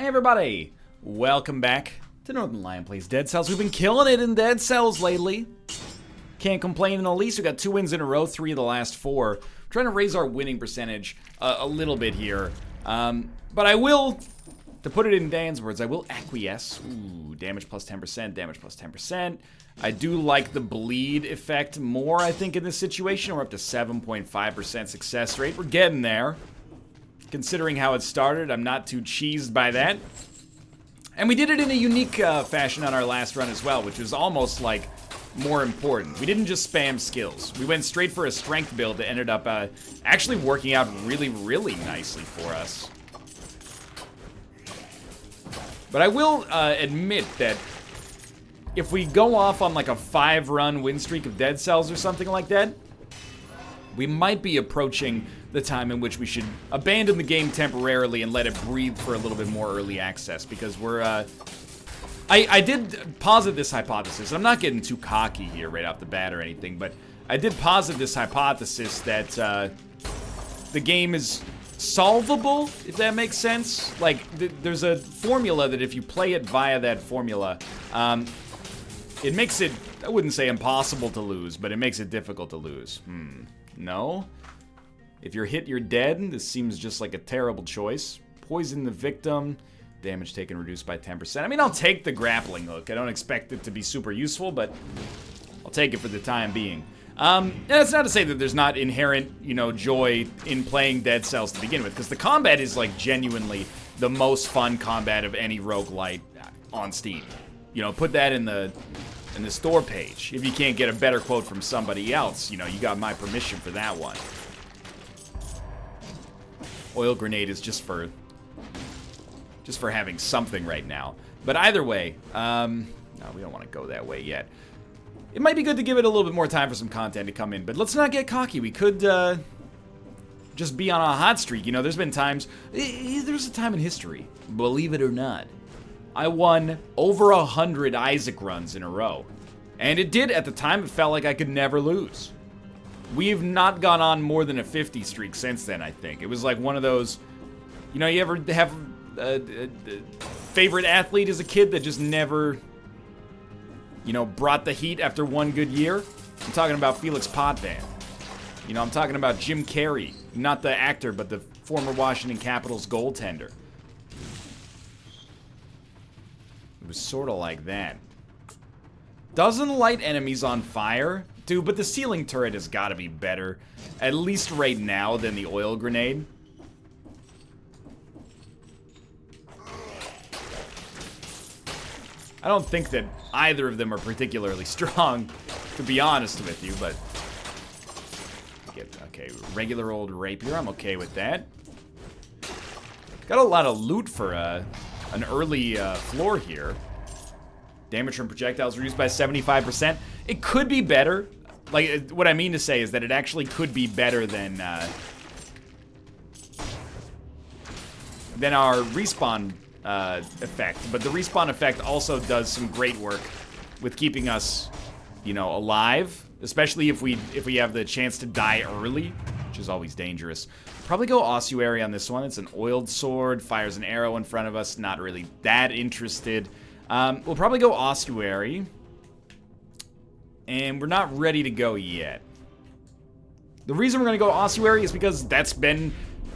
Hey everybody, welcome back to Northernlion Plays Dead Cells. We've been killing it in Dead Cells lately. Can't complain in the least. We got 2 wins in a row, 3 of the last 4. Trying to raise our winning percentage a little bit here. But I will, to put it in Dan's words, I will acquiesce. Ooh, damage plus 10%, damage plus 10%. I do like the bleed effect more, I think, in this situation. We're up to 7.5% success rate. We're getting there. Considering how it started, I'm not too cheesed by that. And we did it in a unique fashion on our last run as well, which was almost like more important. We didn't just spam skills. We went straight for a strength build that ended up actually working out really, really nicely for us. But I will admit that if we go off on like a 5-run win streak of Dead Cells or something like that, we might be approaching the time in which we should abandon the game temporarily and let it breathe for a little bit more early access, because we're, I did posit this hypothesis. I'm not getting too cocky here right off the bat or anything, but I did posit this hypothesis that the game is solvable, if that makes sense. Like, there's a formula that if you play it via that formula, it makes it, I wouldn't say impossible to lose, but it makes it difficult to lose. No? If you're hit, you're dead. This seems just like a terrible choice. Poison the victim. Damage taken reduced by 10%. I mean, I'll take the grappling hook. I don't expect it to be super useful, but I'll take it for the time being. And that's not to say that there's not inherent, you know, joy in playing Dead Cells to begin with, because the combat is, like, genuinely the most fun combat of any roguelite on Steam. You know, put that in the store page. If you can't get a better quote from somebody else, you know, you got my permission for that one. Oil grenade is just for having something right now. But either way, no, we don't want to go that way yet. It might be good to give it a little bit more time for some content to come in, but let's not get cocky. We could just be on a hot streak. You know, there's been times, there's a time in history, believe it or not, I won over 100 Isaac runs in a row. And it did, at the time, it felt like I could never lose. We've not gone on more than a 50 streak since then, I think. It was like one of those, you know, you ever have a favorite athlete as a kid that just never, you know, brought the heat after one good year? I'm talking about Felix Potvin. You know, I'm talking about Jim Carrey. Not the actor, but the former Washington Capitals goaltender. It was sort of like that. Doesn't light enemies on fire? Dude, but the ceiling turret has got to be better, at least right now, than the oil grenade. I don't think that either of them are particularly strong, to be honest with you, but... Okay, regular old rapier, I'm okay with that. Got a lot of loot for an early floor here. Damage from projectiles reduced by 75%. It could be better. Like, what I mean to say is that it actually could be better than our respawn effect. But the respawn effect also does some great work with keeping us, you know, alive. Especially if we have the chance to die early, which is always dangerous. Probably go ossuary on this one. It's an oiled sword, fires an arrow in front of us. Not really that interested. We'll probably go ossuary. And we're not ready to go yet. The reason we're going to go ossuary is because that's been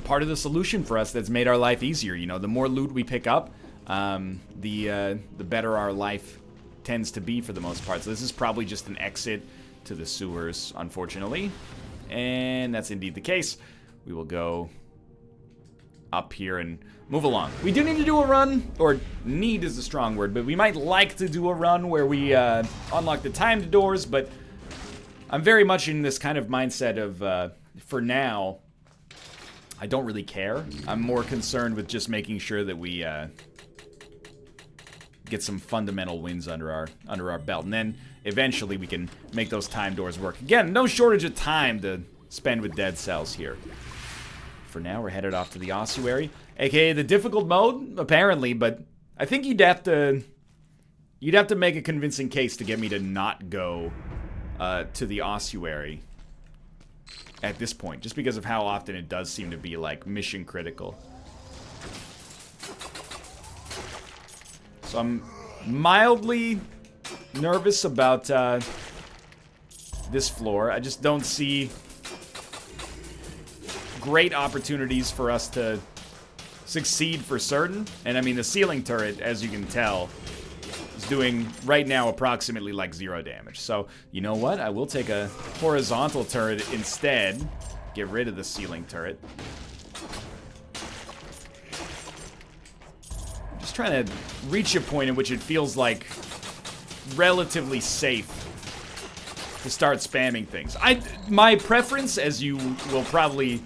part of the solution for us that's made our life easier. You know, the more loot we pick up, the better our life tends to be for the most part. So this is probably just an exit to the sewers, unfortunately. And that's indeed the case. We will go up here and move along. We do need to do a run, or need is a strong word, but we might like to do a run where we unlock the timed doors, but I'm very much in this kind of mindset of, for now, I don't really care. I'm more concerned with just making sure that we get some fundamental wins under our belt, and then eventually we can make those time doors work. Again, no shortage of time to spend with Dead Cells here. For now, we're headed off to the ossuary, aka the difficult mode, apparently, but I think you'd have to make a convincing case to get me to not go to the ossuary at this point, just because of how often it does seem to be, like, mission critical. So I'm mildly nervous about this floor. I just don't see great opportunities for us to succeed for certain. And I mean, the ceiling turret, as you can tell, is doing right now approximately like 0 damage. So, you know what? I will take a horizontal turret instead. Get rid of the ceiling turret. I'm just trying to reach a point in which it feels like relatively safe to start spamming things. My preference, as you will probably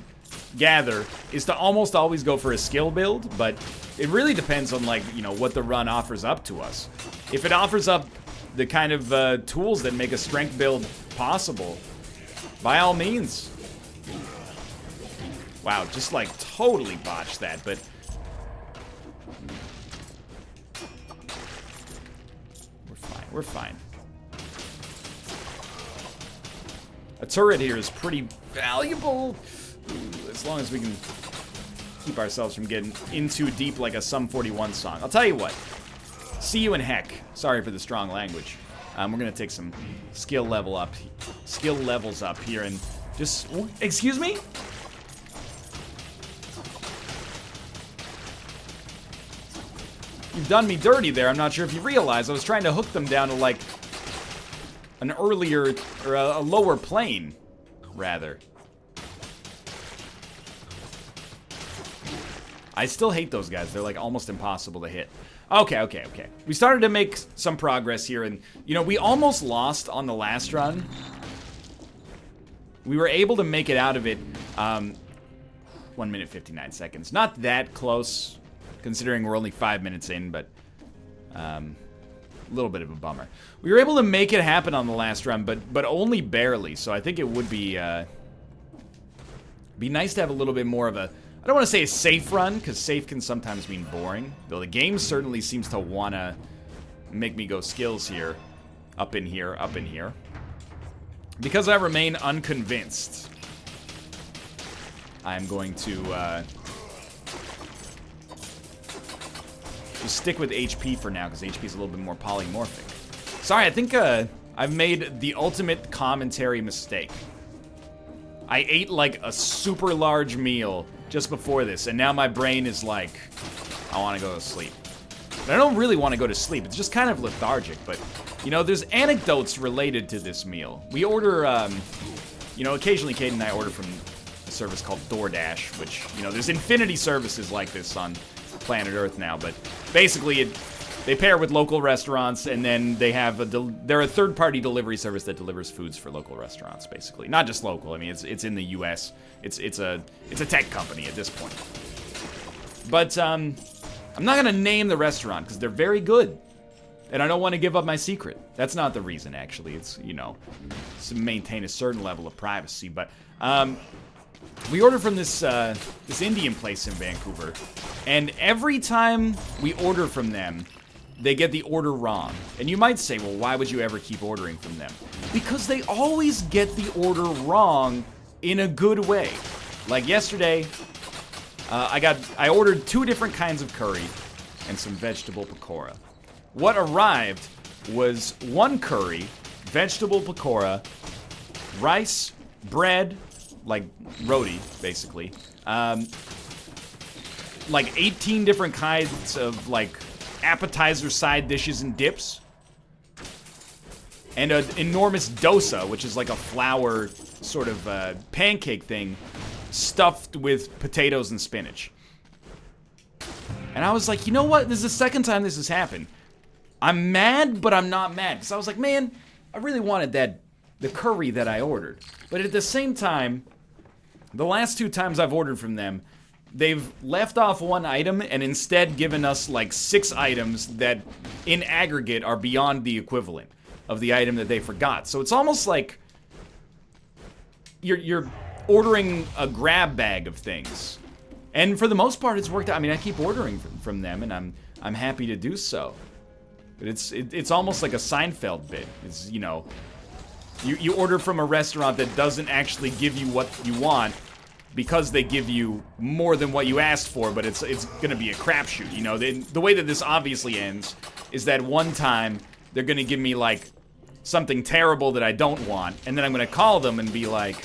gather, is to almost always go for a skill build, but it really depends on, like, you know, what the run offers up to us. If it offers up the kind of tools that make a strength build possible, by all means. Wow, just like totally botched that, but we're fine. A turret here is pretty valuable, as long as we can keep ourselves from getting in too deep like a Sum 41 song. I'll tell you what. See you in heck. Sorry for the strong language. We're gonna take some skill levels up here and just... Excuse me? You've done me dirty there. I'm not sure if you realize. I was trying to hook them down to, like, an earlier, or a lower plane, rather. I still hate those guys. They're, like, almost impossible to hit. Okay. We started to make some progress here, and, you know, we almost lost on the last run. We were able to make it out of it, 1 minute 59 seconds. Not that close, considering we're only 5 minutes in, but a little bit of a bummer. We were able to make it happen on the last run, but only barely. So I think it would be nice to have a little bit more of a, I don't want to say a safe run, because safe can sometimes mean boring. Though the game certainly seems to want to make me go skills here, up in here. Because I remain unconvinced, I'm going to just stick with HP for now, because HP is a little bit more polymorphic. Sorry, I think I've made the ultimate commentary mistake. I ate like a super large meal just before this, and now my brain is like, I want to go to sleep. But I don't really want to go to sleep. It's just kind of lethargic, but, you know, there's anecdotes related to this meal. We order, you know, occasionally Kate and I order from a service called DoorDash, which, you know, there's infinity services like this on planet Earth now, but basically they pair with local restaurants, and then they have they're a third-party delivery service that delivers foods for local restaurants, basically. Not just local. I mean, it's in the U.S. It's a tech company at this point. But I'm not gonna name the restaurant because they're very good, and I don't want to give up my secret. That's not the reason, actually. It's, you know, to maintain a certain level of privacy. But we order from this Indian place in Vancouver, and every time we order from them, they get the order wrong. And you might say, well, why would you ever keep ordering from them? Because they always get the order wrong in a good way. Like yesterday, I ordered 2 different kinds of curry and some vegetable pakora. What arrived was 1 curry, vegetable pakora, rice, bread, like roti, basically. Like 18 different kinds of, like, appetizer side dishes and dips. And an enormous dosa, which is like a flour sort of pancake thing stuffed with potatoes and spinach. And I was like, you know what? This is the second time this has happened. I'm mad, but I'm not mad. Because I was like, man, I really wanted the curry that I ordered. But at the same time, the last 2 times I've ordered from them, they've left off 1 item and instead given us like 6 items that in aggregate are beyond the equivalent of the item that they forgot. So it's almost like you're ordering a grab bag of things. And for the most part, it's worked out. I mean, I keep ordering from them, and I'm happy to do so. But it's almost like a Seinfeld bit. It's, you know, you order from a restaurant that doesn't actually give you what you want, because they give you more than what you asked for, but it's gonna be a crapshoot, you know? The way that this obviously ends is that one time they're gonna give me, like, something terrible that I don't want, and then I'm gonna call them and be like,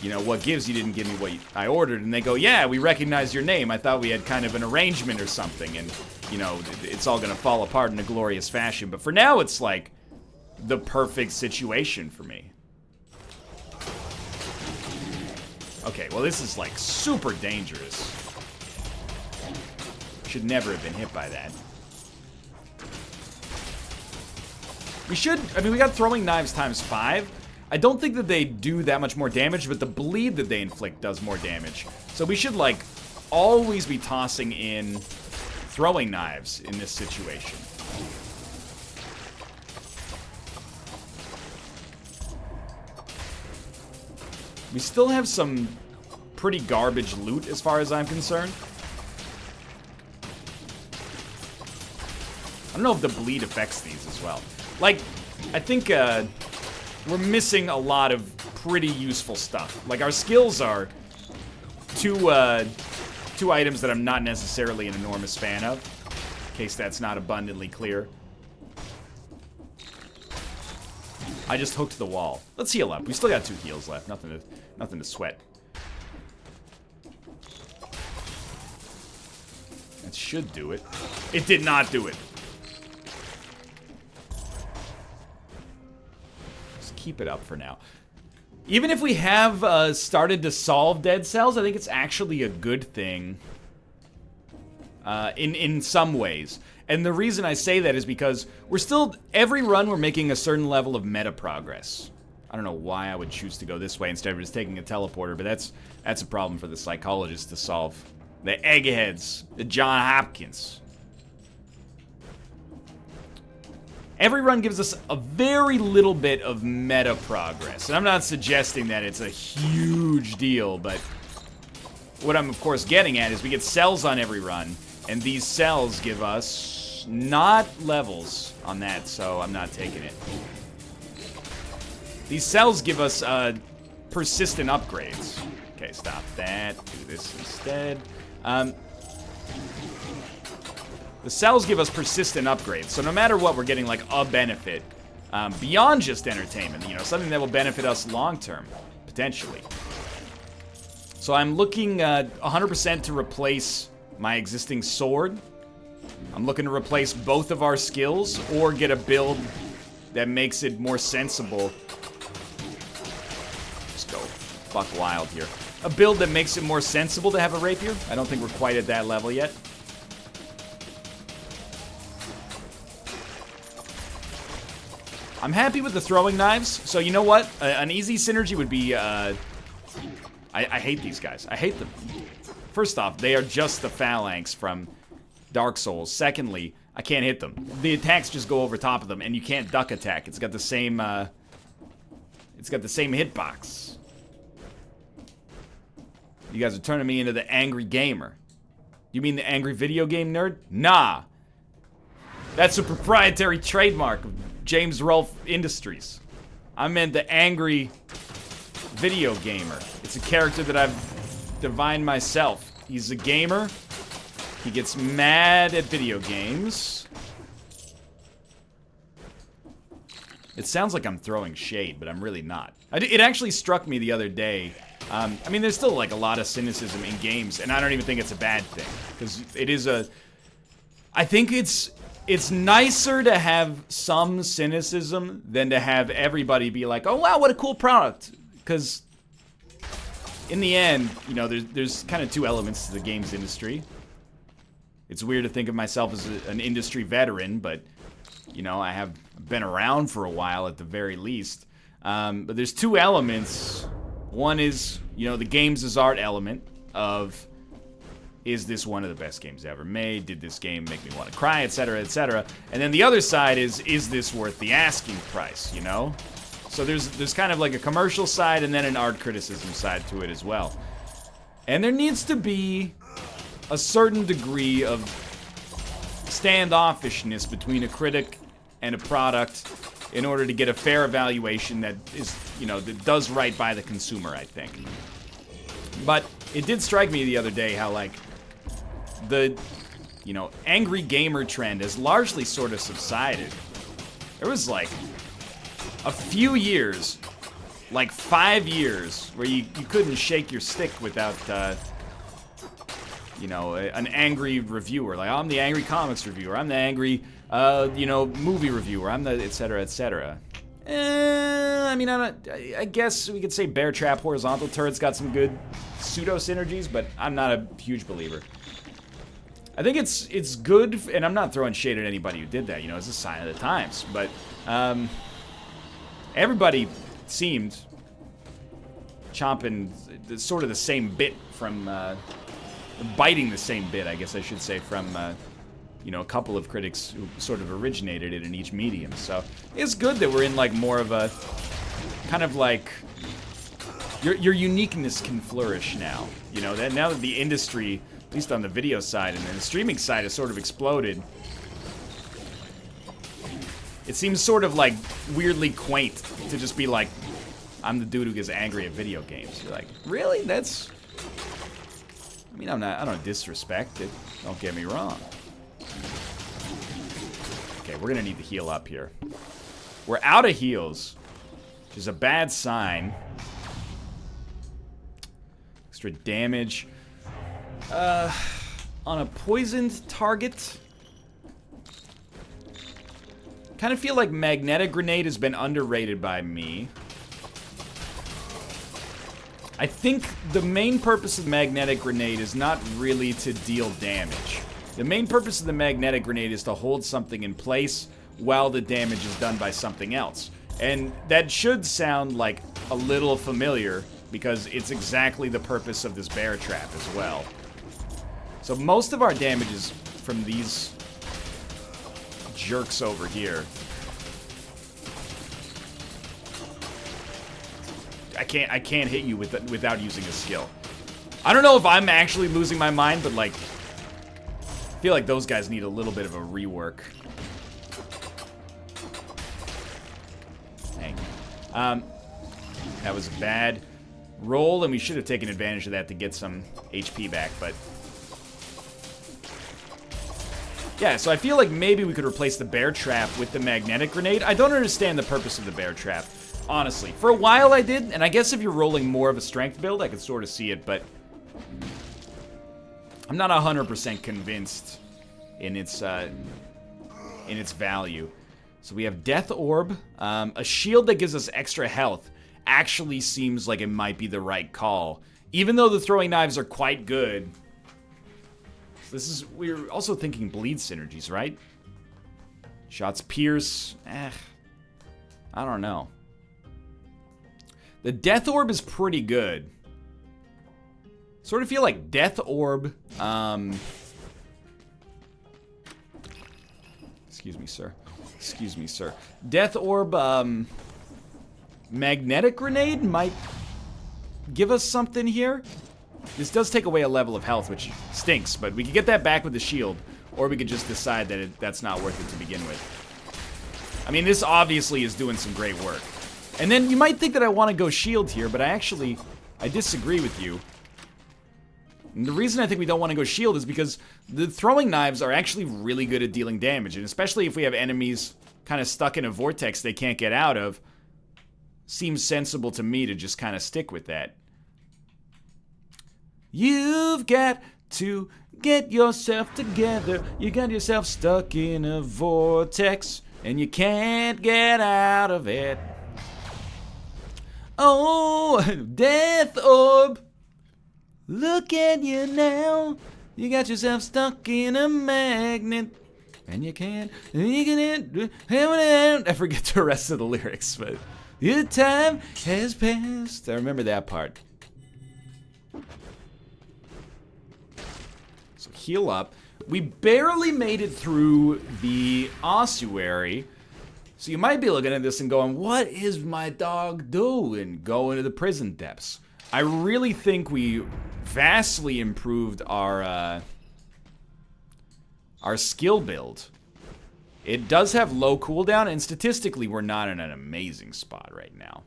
you know, what gives? You didn't give me what I ordered. And they go, yeah, we recognize your name. I thought we had kind of an arrangement or something. And, you know, it's all gonna fall apart in a glorious fashion. But for now, it's like the perfect situation for me. Okay, well, this is like super dangerous. Should never have been hit by that. We should, I mean, we got throwing knives times 5. I don't think that they do that much more damage, but the bleed that they inflict does more damage. So we should, like, always be tossing in throwing knives in this situation. We still have some pretty garbage loot as far as I'm concerned. I don't know if the bleed affects these as well. Like, I think, we're missing a lot of pretty useful stuff. Like, our skills are two items that I'm not necessarily an enormous fan of, in case that's not abundantly clear. I just hooked the wall. Let's heal up. We still got 2 heals left. Nothing to sweat. That should do it. It did not do it. Keep it up for now. Even if we have started to solve dead cells, I think it's actually a good thing in some ways. And the reason I say that is because we're still, every run we're making a certain level of meta progress. I don't know why I would choose to go this way instead of just taking a teleporter, but that's a problem for the psychologist to solve. The eggheads, the John Hopkins. Every run gives us a very little bit of meta progress. And I'm not suggesting that it's a huge deal, but what I'm, of course, getting at is we get cells on every run, and these cells give us not levels on that, so I'm not taking it. These cells give us persistent upgrades. Okay, stop that. Do this instead. The cells give us persistent upgrades, so no matter what, we're getting, like, a benefit beyond just entertainment, you know, something that will benefit us long-term, potentially. So I'm looking 100% to replace my existing sword. I'm looking to replace both of our skills, or get a build that makes it more sensible. Just go buck wild here. A build that makes it more sensible to have a rapier. I don't think we're quite at that level yet. I'm happy with the throwing knives, so you know what? An easy synergy would be, I hate these guys. I hate them. First off, they are just the phalanx from Dark Souls. Secondly, I can't hit them. The attacks just go over top of them, and you can't duck attack. It's got the same hitbox. You guys are turning me into the angry gamer. You mean the angry video game nerd? Nah. That's a proprietary trademark of James Rolfe Industries. I meant the angry video gamer. It's a character that I've divined myself. He's a gamer. He gets mad at video games. It sounds like I'm throwing shade, but I'm really not. It actually struck me the other day. I mean, there's still, like, a lot of cynicism in games, and I don't even think it's a bad thing. Because it is a... I think it's nicer to have some cynicism than to have everybody be like, oh, wow, what a cool product. Because in the end, you know, there's kind of 2 elements to the games industry. It's weird to think of myself as an industry veteran, but, you know, I have been around for a while at the very least. But there's 2 elements. One is, you know, the games as art element of, is this one of the best games ever made? Did this game make me want to cry, etc., etc.? And then the other side is this worth the asking price, you know? So there's kind of like a commercial side and then an art criticism side to it as well. And there needs to be a certain degree of standoffishness between a critic and a product in order to get a fair evaluation that is, you know, that does right by the consumer, I think. But it did strike me the other day how, like, you know, angry gamer trend has largely sort of subsided. There was like a few years, like 5 years, where you couldn't shake your stick without, you know, an angry reviewer. Like, I'm the angry comics reviewer, I'm the angry, you know, movie reviewer, I'm the et cetera, et cetera. I mean, I guess we could say Bear Trap Horizontal Turret's got some good pseudo-synergies, but I'm not a huge believer. I think it's good, and I'm not throwing shade at anybody who did that, you know, it's a sign of the times, but everybody seemed chomping sort of the same bit from, biting the same bit, I guess I should say, from, you know, a couple of critics who sort of originated it in each medium. So it's good that we're in like more of a kind of like your uniqueness can flourish now. You know, that now that the industry, at least on the video side and then the streaming side, has sort of exploded. It seems sort of like weirdly quaint to just be like, I'm the dude who gets angry at video games. You're like, really? That's, I mean, I don't disrespect it. Don't get me wrong. Okay, we're gonna need to heal up here. We're out of heals, which is a bad sign. Extra damage. On a poisoned target. Kind of feel like Magnetic Grenade has been underrated by me. I think the main purpose of Magnetic Grenade is not really to deal damage. The main purpose of the Magnetic Grenade is to hold something in place while the damage is done by something else. And that should sound like a little familiar because it's exactly the purpose of this Bear Trap as well. So most of our damage is from these jerks over here. I can't hit you without using a skill. I don't know if I'm actually losing my mind, but like, I feel like those guys need a little bit of a rework. Dang. That was a bad roll, and we should have taken advantage of that to get some HP back, but yeah, so I feel like maybe we could replace the Bear Trap with the Magnetic Grenade. I don't understand the purpose of the Bear Trap, honestly. For a while I did, and I guess if you're rolling more of a strength build, I could sort of see it, but I'm not 100% convinced in its value. So we have Death Orb. A shield that gives us extra health actually seems like it might be the right call. Even though the throwing knives are quite good. This is, we're also thinking bleed synergies, right? Shots pierce. I don't know. The Death Orb is pretty good. Sort of feel like Death Orb, excuse me, sir. Excuse me, sir. Death Orb, Magnetic Grenade might give us something here. This does take away a level of health, which stinks, but we could get that back with the shield, or we could just decide that that's not worth it to begin with. I mean, this obviously is doing some great work. And then you might think that I want to go shield here, but I disagree with you. And the reason I think we don't want to go shield is because the throwing knives are actually really good at dealing damage, and especially if we have enemies kind of stuck in a vortex they can't get out of, seems sensible to me to just kind of stick with that. You've got to get yourself together. You got yourself stuck in a vortex, and you can't get out of it. Oh, Death Orb, look at you now. You got yourself stuck in a magnet, and you can't. I forget the rest of the lyrics, but your time has passed. I remember that part. So heal up. We barely made it through the ossuary. So you might be looking at this and going, what is my dog doing going to the prison depths? I really think we vastly improved our skill build. It does have low cooldown, and statistically we're not in an amazing spot right now.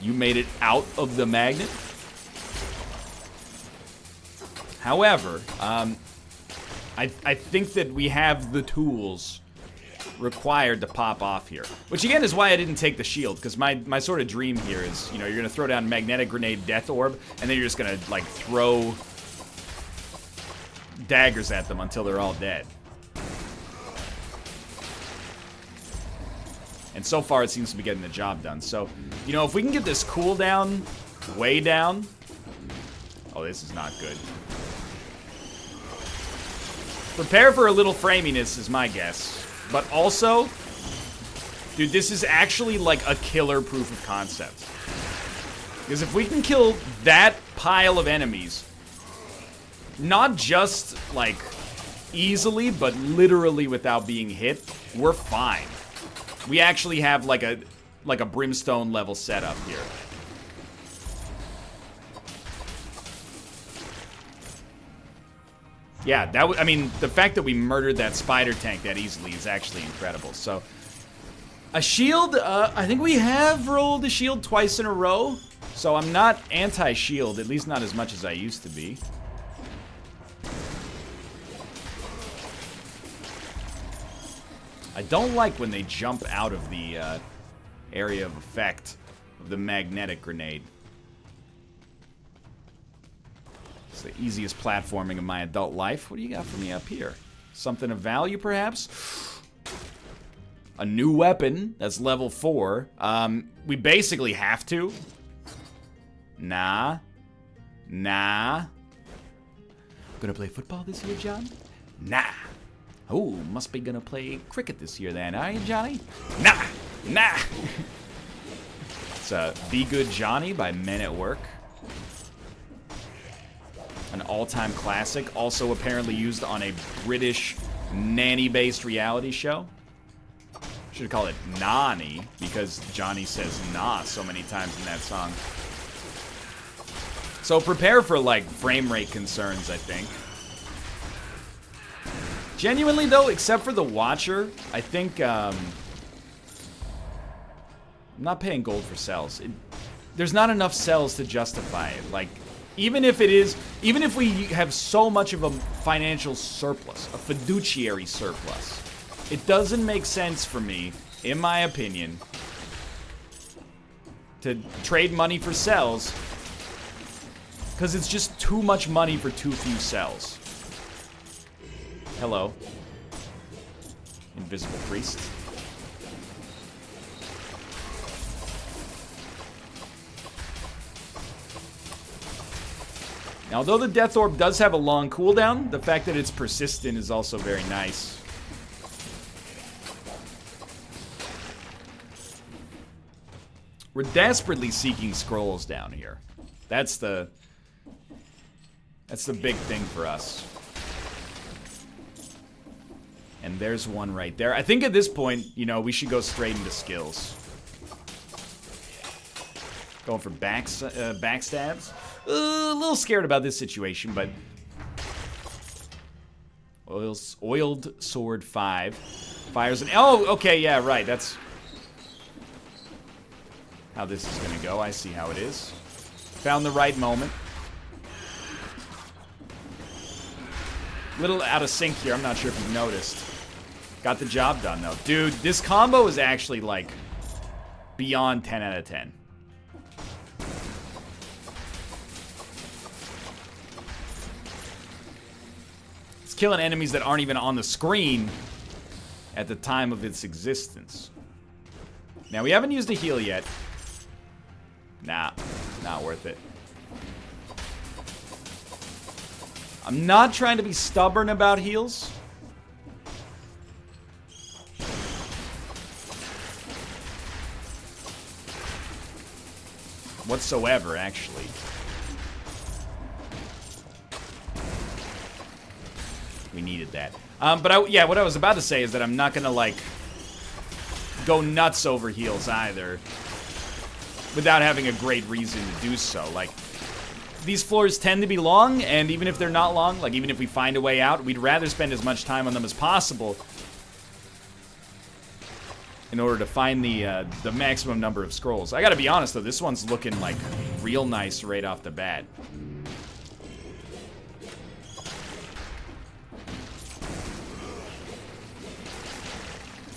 You made it out of the magnet? However, I think that we have the tools required to pop off here. Which again is why I didn't take the shield, because my sort of dream here is, you know, you're gonna throw down magnetic grenade death orb, and then you're just gonna like throw daggers at them until they're all dead. And so far it seems to be getting the job done. So, you know, if we can get this cooldown way down. Oh, this is not good. Prepare for a little framiness is my guess. But also, dude, this is actually like a killer proof of concept. Because if we can kill that pile of enemies, not just like easily, but literally without being hit, we're fine. We actually have like a brimstone level setup here. Yeah, that I mean, the fact that we murdered that spider tank that easily is actually incredible. So, a shield, I think we have rolled a shield twice in a row. So I'm not anti-shield, at least not as much as I used to be. I don't like when they jump out of the area of effect of the magnetic grenade. It's the easiest platforming of my adult life. What do you got for me up here? Something of value, perhaps? A new weapon that's level 4. We basically have to. Nah. Gonna play football this year, John? Nah. Oh, must be gonna play cricket this year then, are you, Johnny? Nah. It's Be Good Johnny by Men at Work. An all-time classic, also apparently used on a British nanny-based reality show. Should call it Nani, because Johnny says nah so many times in that song. So prepare for, like, frame rate concerns, I think. Genuinely, though, except for the Watcher, I think, I'm not paying gold for cells. There's not enough cells to justify it. Like, even if we have so much of a financial surplus, a fiduciary surplus, it doesn't make sense for me, in my opinion, to trade money for cells, because it's just too much money for too few cells. Hello. Invisible priest. Now, although the Death Orb does have a long cooldown, the fact that it's persistent is also very nice. We're desperately seeking scrolls down here. That's the big thing for us. And there's one right there. I think at this point, you know, we should go straight into skills. Going for backstabs. A little scared about this situation, but oiled sword 5 fires an. Oh, okay, yeah, right. That's how this is gonna go. I see how it is. Found the right moment. Little out of sync here. I'm not sure if you've noticed. Got the job done though, dude. This combo is actually like beyond 10 out of 10. Killing enemies that aren't even on the screen at the time of its existence. Now, we haven't used a heal yet. Nah, not worth it. I'm not trying to be stubborn about heals. Whatsoever, actually. We needed that. Yeah, what I was about to say is that I'm not gonna, like, go nuts over heals either without having a great reason to do so. Like, these floors tend to be long, and even if they're not long, like, even if we find a way out, we'd rather spend as much time on them as possible in order to find the maximum number of scrolls. I gotta be honest, though, this one's looking, like, real nice right off the bat.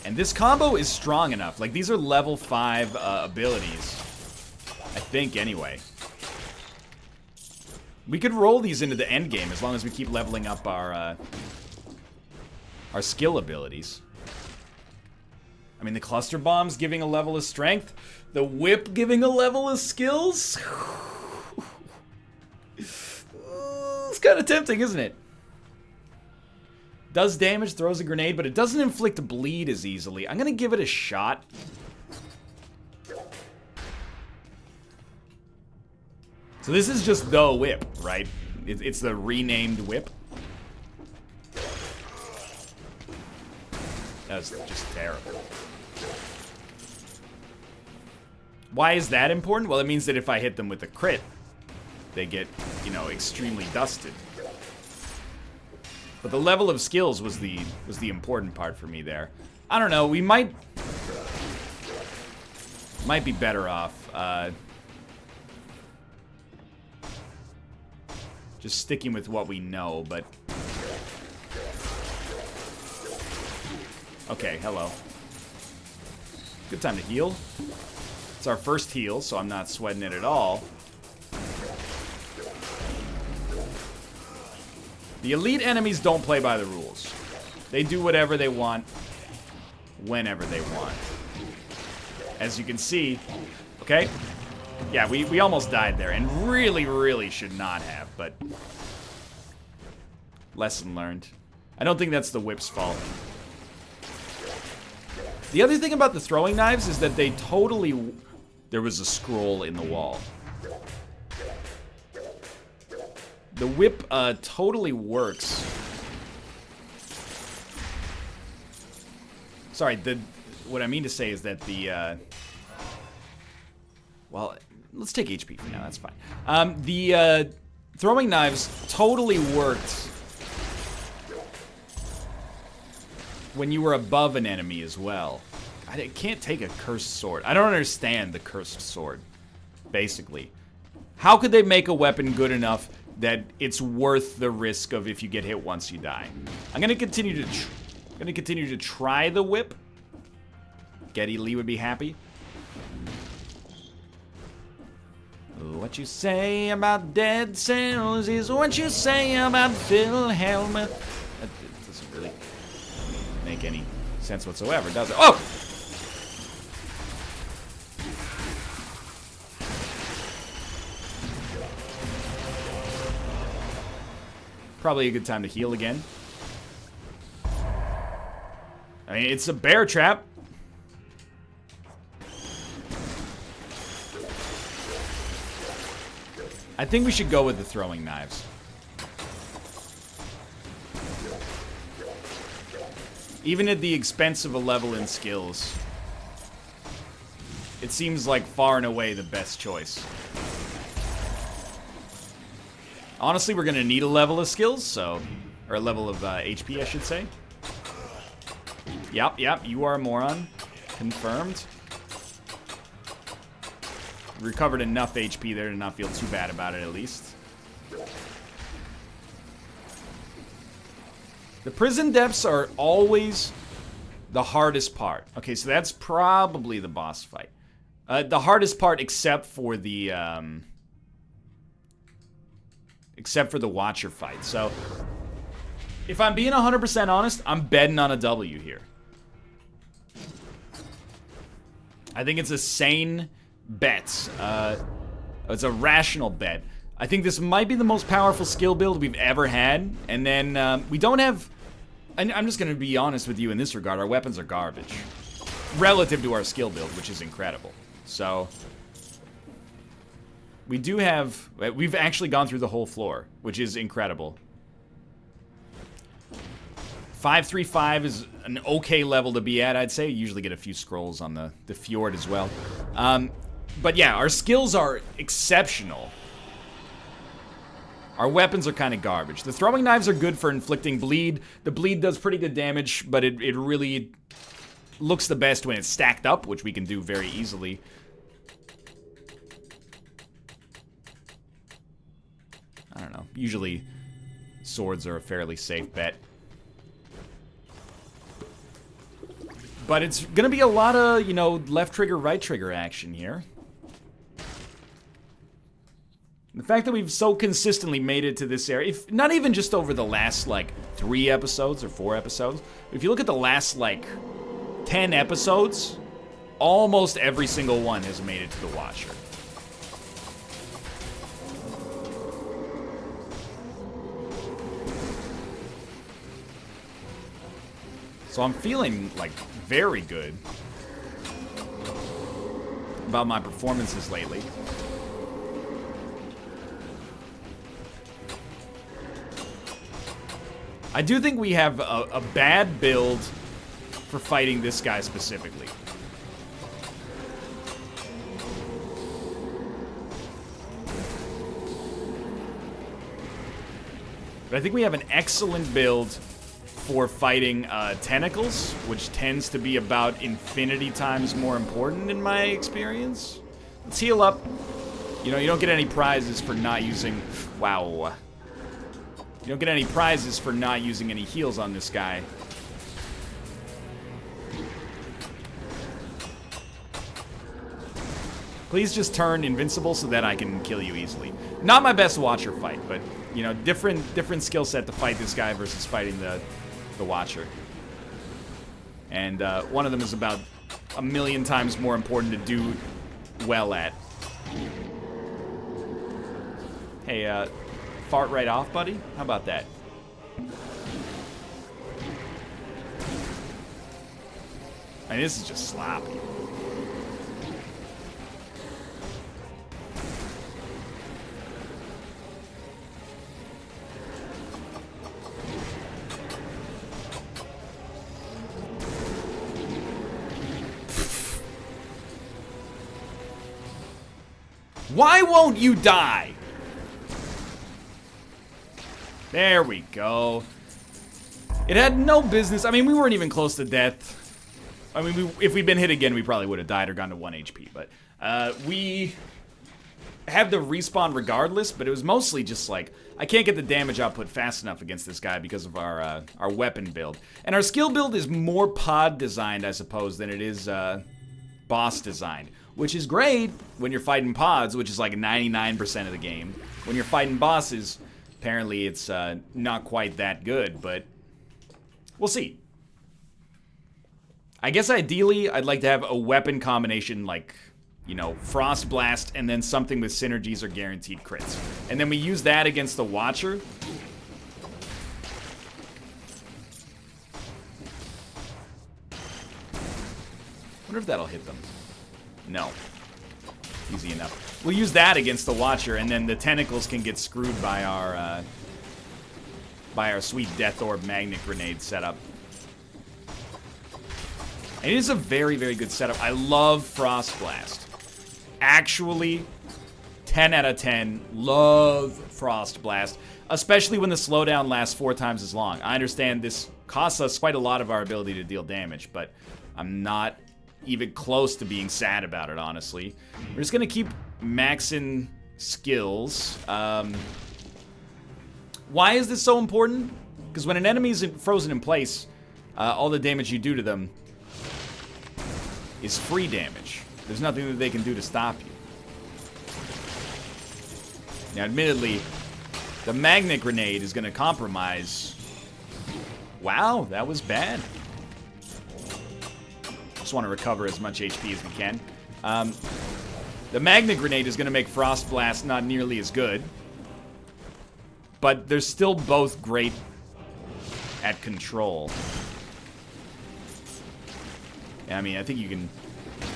And this combo is strong enough. Like, these are level 5 abilities. I think, anyway. We could roll these into the end game as long as we keep leveling up our skill abilities. I mean, the cluster bombs giving a level of strength. The whip giving a level of skills. It's kind of tempting, isn't it? Does damage, throws a grenade, but it doesn't inflict bleed as easily. I'm going to give it a shot. So this is just the whip, right? It's the renamed whip. That's just terrible. Why is that important? Well, it means that if I hit them with a crit, they get, you know, extremely dusted. But the level of skills was the important part for me there. I don't know, we might be better off just sticking with what we know, but okay, hello. Good time to heal. It's our first heal, so I'm not sweating it at all. The elite enemies don't play by the rules. They do whatever they want, whenever they want. As you can see, okay? Yeah, we almost died there, and really, really should not have, but lesson learned. I don't think that's the whip's fault. The other thing about the throwing knives is that they totally... There was a scroll in the wall. The whip totally works. Sorry, what I mean to say is that the... well, let's take HP for now, that's fine. The throwing knives totally worked when you were above an enemy as well. I can't take a cursed sword. I don't understand the cursed sword, basically. How could they make a weapon good enough that it's worth the risk of if you get hit once you die? I'm gonna continue to try the whip. Geddy Lee would be happy. What you say about dead cells is what you say about Phil Hellmuth. That doesn't really make any sense whatsoever, does it? Oh! Probably a good time to heal again. I mean, it's a bear trap. I think we should go with the throwing knives. Even at the expense of a level in skills, it seems like far and away the best choice. Honestly, we're gonna need a level of skills, so... Or a level of HP, I should say. Yep, you are a moron. Confirmed. Recovered enough HP there to not feel too bad about it, at least. The prison depths are always the hardest part. Okay, so that's probably the boss fight. The hardest part except for the Watcher fight. So, if I'm being 100% honest, I'm betting on a W here. I think it's a sane bet. It's a rational bet. I think this might be the most powerful skill build we've ever had. And then we don't have... And I'm just going to be honest with you in this regard. Our weapons are garbage. Relative to our skill build, which is incredible. So... We do have... We've actually gone through the whole floor, which is incredible. 535 is an okay level to be at, I'd say. You usually get a few scrolls on the fjord as well. But yeah, our skills are exceptional. Our weapons are kind of garbage. The throwing knives are good for inflicting bleed. The bleed does pretty good damage, but it really looks the best when it's stacked up, which we can do very easily. I don't know. Usually, swords are a fairly safe bet. But it's gonna be a lot of, you know, left trigger, right trigger action here. The fact that we've so consistently made it to this area, if not even just over the last, like, 3 episodes or 4 episodes, if you look at the last, like, 10 episodes, almost every single one has made it to the Watcher. So I'm feeling, like, very good about my performances lately. I do think we have a bad build for fighting this guy specifically. But I think we have an excellent build for fighting tentacles, which tends to be about infinity times more important in my experience. Let's heal up. You know, you don't get any prizes for not using... Wow. You don't get any prizes for not using any heals on this guy. Please just turn invincible so that I can kill you easily. Not my best Watcher fight, but, you know, different skill set to fight this guy versus fighting the Watcher. And one of them is about 1,000,000 times more important to do well at. Hey, fart right off, buddy? How about that? I mean, this is just sloppy. Why won't you die? There we go. It had no business. I mean, we weren't even close to death. I mean, if we'd been hit again, we probably would have died or gone to 1 HP. But we had the respawn regardless, but it was mostly just like, I can't get the damage output fast enough against this guy because of our weapon build. And our skill build is more pod designed, I suppose, than it is boss designed. Which is great when you're fighting pods, which is like 99% of the game. When you're fighting bosses, apparently it's not quite that good, but we'll see. I guess ideally, I'd like to have a weapon combination like, you know, Frost Blast and then something with synergies or guaranteed crits. And then we use that against the Watcher. Wonder if that'll hit them. No. Easy enough. We'll use that against the Watcher, and then the tentacles can get screwed by our sweet Death Orb Magnet Grenade setup. And it is a very, very good setup. I love Frost Blast. Actually, 10 out of 10. Love Frost Blast. Especially when the slowdown lasts 4 times as long. I understand this costs us quite a lot of our ability to deal damage, but I'm not even close to being sad about it, honestly. We're just gonna keep maxing skills. Why is this so important? Because when an enemy is frozen in place, all the damage you do to them is free damage. There's nothing that they can do to stop you. Now, admittedly, the Magnet Grenade is gonna compromise. Wow, that was bad. Just want to recover as much HP as we can. The Magnet Grenade is going to make Frost Blast not nearly as good. But they're still both great at control. I mean, I think you can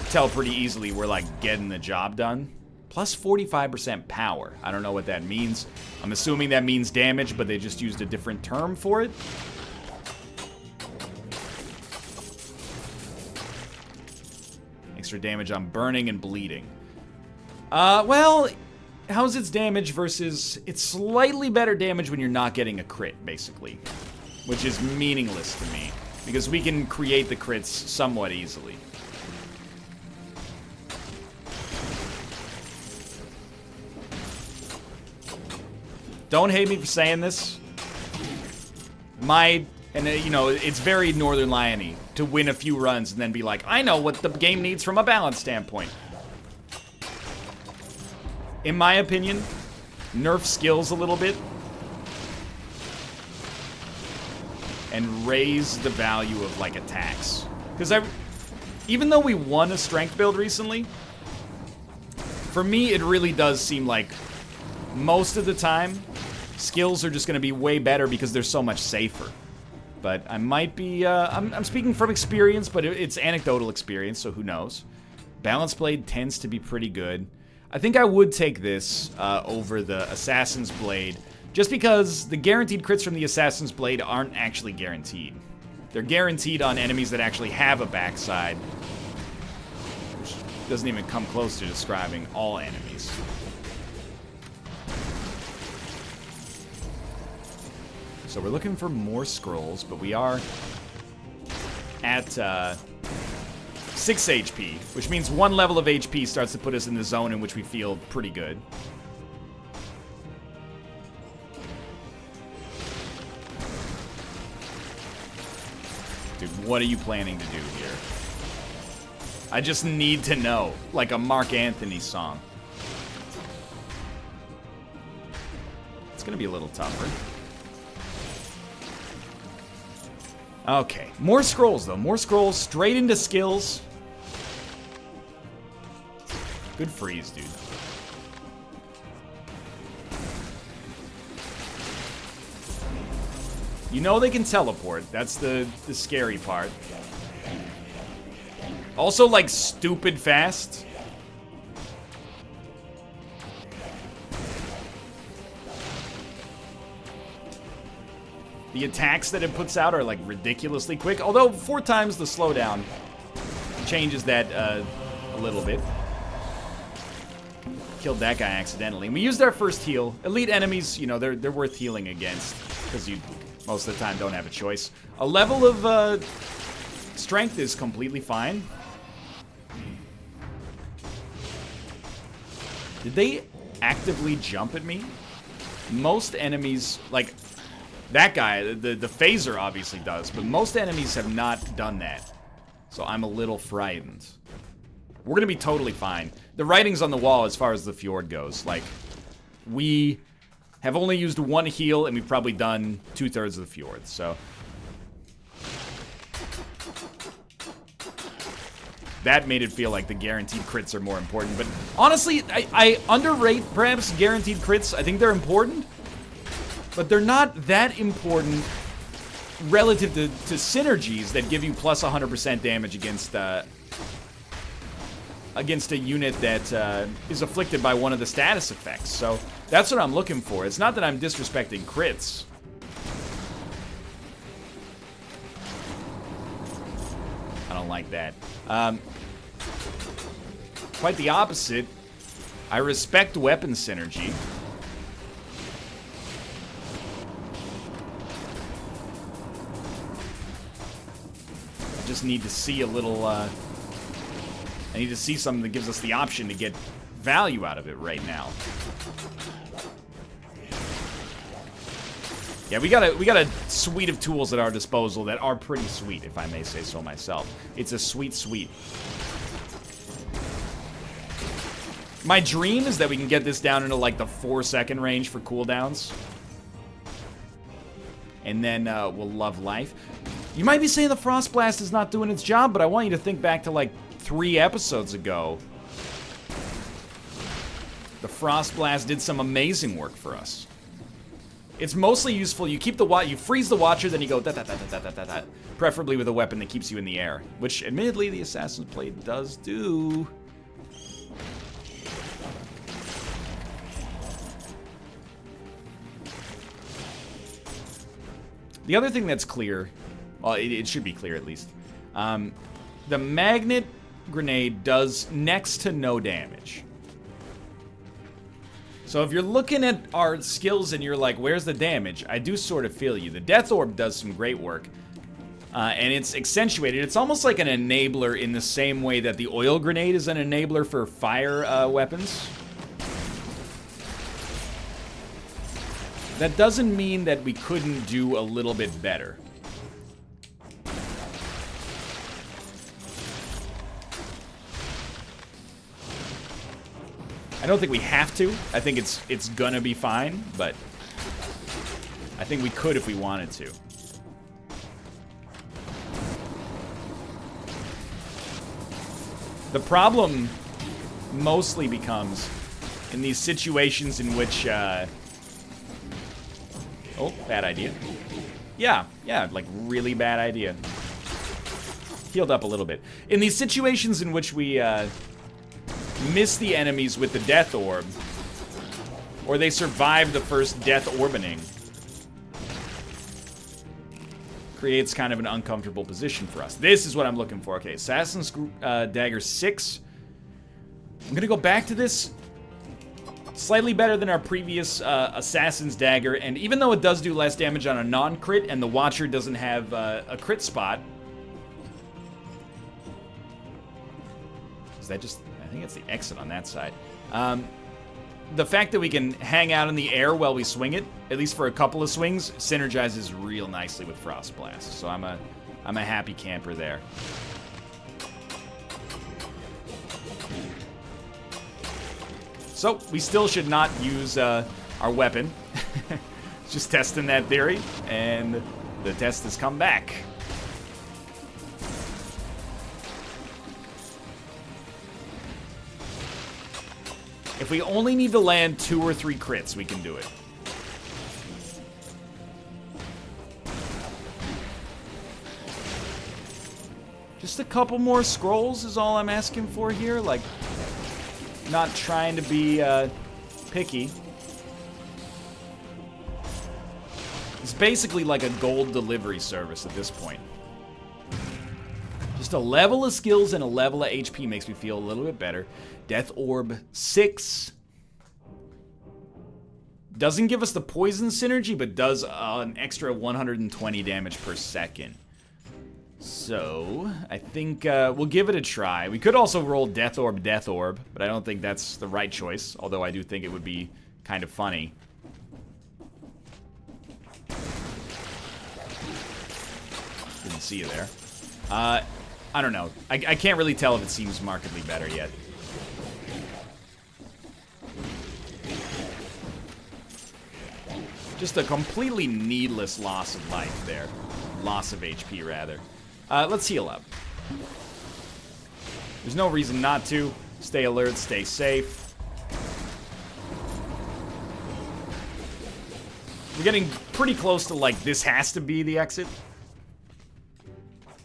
tell pretty easily we're, like, getting the job done. Plus 45% power. I don't know what that means. I'm assuming that means damage, but they just used a different term for it. Extra damage on burning and bleeding. Well, how's its damage versus... It's slightly better damage when you're not getting a crit, basically. Which is meaningless to me. Because we can create the crits somewhat easily. Don't hate me for saying this. My And, you know, it's very Northernlion-y to win a few runs and then be like, I know what the game needs from a balance standpoint. In my opinion, nerf skills a little bit. And raise the value of, like, attacks. Because even though we won a strength build recently, for me, it really does seem like most of the time, skills are just going to be way better because they're so much safer. But I might be, I'm speaking from experience, but it's anecdotal experience, so who knows. Balance Blade tends to be pretty good. I think I would take this over the Assassin's Blade, just because the guaranteed crits from the Assassin's Blade aren't actually guaranteed. They're guaranteed on enemies that actually have a backside, which doesn't even come close to describing all enemies. So we're looking for more scrolls, but we are at 6 HP, which means 1 level of HP starts to put us in the zone in which we feel pretty good. Dude, what are you planning to do here? I just need to know, like a Mark Anthony song. It's gonna be a little tougher. Okay, more scrolls though. More scrolls, straight into skills. Good freeze, dude. You know they can teleport. That's the scary part. Also, like, stupid fast. The attacks that it puts out are, like, ridiculously quick. Although, 4 times the slowdown changes that a little bit. Killed that guy accidentally. And we used our first heal. Elite enemies, you know, they're worth healing against. Because you, most of the time, don't have a choice. A level of strength is completely fine. Did they actively jump at me? Most enemies, like... That guy, the phaser obviously does, but most enemies have not done that. So I'm a little frightened. We're gonna be totally fine. The writing's on the wall as far as the fjord goes. Like, we have only used 1 heal, and we've probably done 2/3 of the fjord, so... That made it feel like the guaranteed crits are more important, but honestly, I underrate, perhaps, guaranteed crits. I think they're important. But they're not that important relative to synergies that give you plus 100% damage against a unit that is afflicted by one of the status effects. So that's what I'm looking for. It's not that I'm disrespecting crits. I don't like that. Quite the opposite. I respect weapon synergy. Just need to see a little, I need to see something that gives us the option to get value out of it right now. Yeah, we got a suite of tools at our disposal that are pretty sweet, if I may say so myself. It's a sweet suite. My dream is that we can get this down into, like, the 4-second range for cooldowns. And then we'll love life. You might be saying the Frost Blast is not doing its job, but I want you to think back to, like, 3 episodes ago. The Frost Blast did some amazing work for us. It's mostly useful. You keep you freeze the Watcher, then you go da-da-da-da-da-da-da, preferably with a weapon that keeps you in the air, which, admittedly, the Assassin's Blade does do. The other thing that's clear, well, it should be clear at least, the magnet grenade does next to no damage. So if you're looking at our skills and you're like, where's the damage? I do sort of feel you. The Death Orb does some great work, and it's accentuated. It's almost like an enabler in the same way that the oil grenade is an enabler for fire weapons. That doesn't mean that we couldn't do a little bit better. I don't think we have to. I think it's gonna be fine, but I think we could if we wanted to. The problem mostly becomes in these situations in which, oh, bad idea. Yeah, like really bad idea. Healed up a little bit. In these situations in which we miss the enemies with the death orb, or they survive the first death orbiting, creates kind of an uncomfortable position for us. This is what I'm looking for. Okay, Assassin's Dagger 6. I'm gonna go back to this. Slightly better than our previous Assassin's Dagger, and even though it does do less damage on a non-crit, and the Watcher doesn't have a crit spot. Is that just... I think it's the exit on that side. The fact that we can hang out in the air while we swing it, at least for a couple of swings, synergizes real nicely with Frost Blast. So I'm a happy camper there. So we still should not use our weapon. Just testing that theory, and the test has come back. If we only need to land 2 or 3 crits, we can do it. Just a couple more scrolls is all I'm asking for here. Like, not trying to be picky. It's basically like a gold delivery service at this point. Just a level of skills and a level of HP makes me feel a little bit better. Death Orb 6. Doesn't give us the poison synergy, but does an extra 120 damage per second. So, I think we'll give it a try. We could also roll Death Orb, but I don't think that's the right choice, although I do think it would be kind of funny. Didn't see you there. I don't know. I can't really tell if it seems markedly better yet. Just a completely needless loss of life there. Loss of HP, rather. Let's heal up. There's no reason not to. Stay alert, stay safe. We're getting pretty close to, like, this has to be the exit.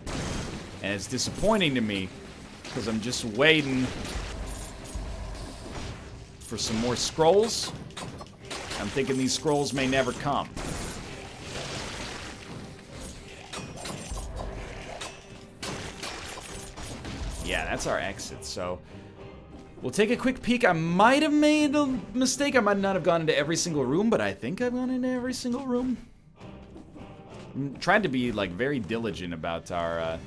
And it's disappointing to me, because I'm just waiting for some more scrolls. I'm thinking these scrolls may never come. Yeah, that's our exit, so we'll take a quick peek. I might have made a mistake. I might not have gone into every single room, but I think I've gone into every single room. I'm trying to be, like, very diligent about our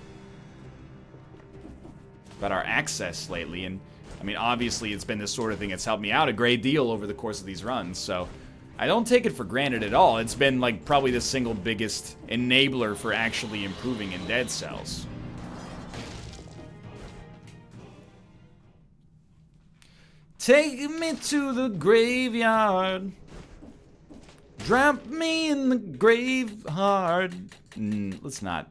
access lately, and I mean, obviously it's been this sort of thing that's helped me out a great deal over the course of these runs, so I don't take it for granted at all. It's been, like, probably the single biggest enabler for actually improving in Dead Cells. Take me to the graveyard. Drop me in the grave hard. Let's not.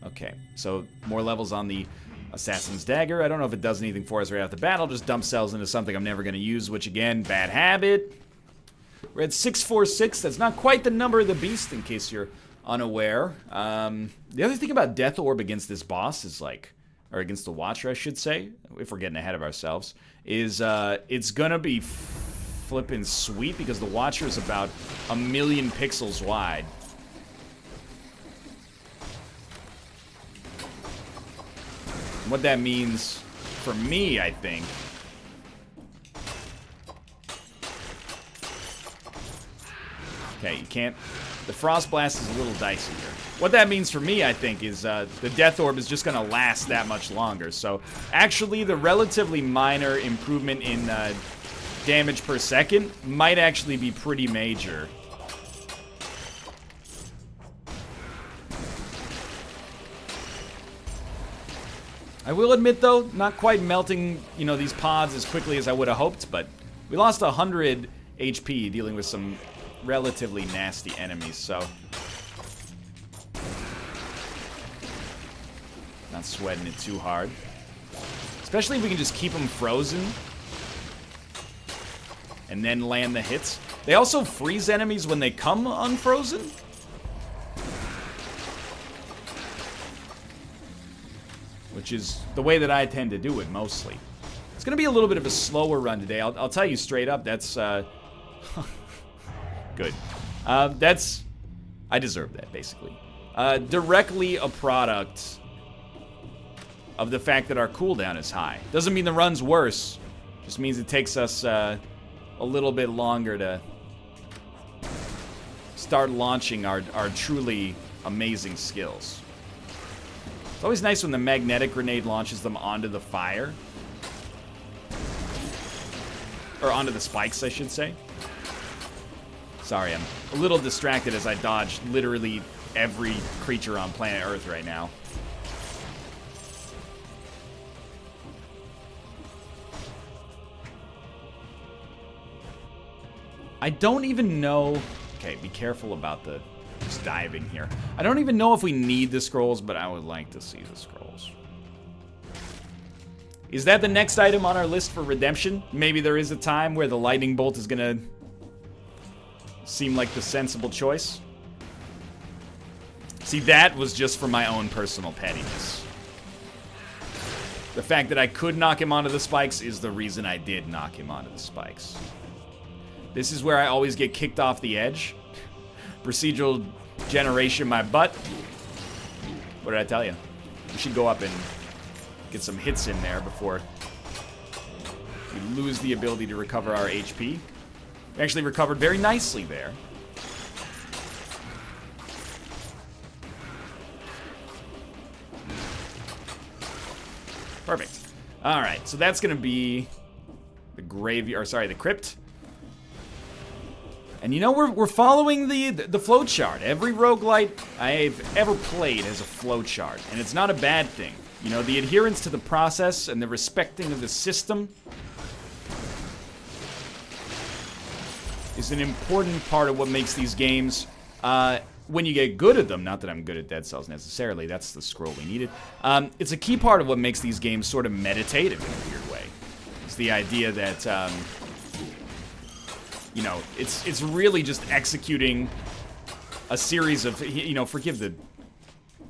Okay, so more levels on the Assassin's Dagger. I don't know if it does anything for us right off the bat. I'll just dump cells into something I'm never going to use, which, again, bad habit. We're at 646. That's not quite the number of the beast, in case you're unaware. The other thing about Death Orb against this boss is, like, or against the Watcher, I should say, if we're getting ahead of ourselves, is it's going to be flippin' sweet because the Watcher is about 1,000,000 pixels wide. What that means for me, I think, okay, you can't, the Frost Blast is a little dicey here. What that means for me, I think, is the Death Orb is just going to last that much longer. So, actually, the relatively minor improvement in damage per second might actually be pretty major. I will admit, though, not quite melting, you know, these pods as quickly as I would have hoped, but We lost 100 HP dealing with some relatively nasty enemies, so... Not sweating it too hard. Especially if we can just keep them frozen. And then land the hits. They also freeze enemies when they come unfrozen. Which is the way that I tend to do it, mostly. It's going to be a little bit of a slower run today. I'll tell you straight up, that's... good. That's... I deserve that, basically. Directly a product of the fact that our cooldown is high. Doesn't mean the run's worse. Just means it takes us a little bit longer to start launching our truly amazing skills. It's always nice when the magnetic grenade launches them onto the fire. Or onto the spikes, I should say. Sorry, I'm a little distracted as I dodge literally every creature on planet Earth right now. I don't even know... Okay, be careful about the just diving here. I don't even know if we need the scrolls, but I would like to see the scrolls. Is that the next item on our list for redemption? Maybe there is a time where the lightning bolt is gonna seem like the sensible choice. See, that was just for my own personal pettiness. The fact that I could knock him onto the spikes is the reason I did knock him onto the spikes. This is where I always get kicked off the edge. Procedural generation my butt. What did I tell you? We should go up and get some hits in there before we lose the ability to recover our HP. We actually recovered very nicely there. Perfect. All right, so that's gonna be the graveyard, or sorry, the crypt. And you know, we're following the flowchart. Every roguelite I've ever played has a flowchart, and it's not a bad thing. You know, the adherence to the process and the respecting of the system is an important part of what makes these games, when you get good at them, not that I'm good at Dead Cells necessarily, that's the scroll we needed. It's a key part of what makes these games sort of meditative in a weird way. It's the idea that, you know, it's really just executing a series of, you know, forgive the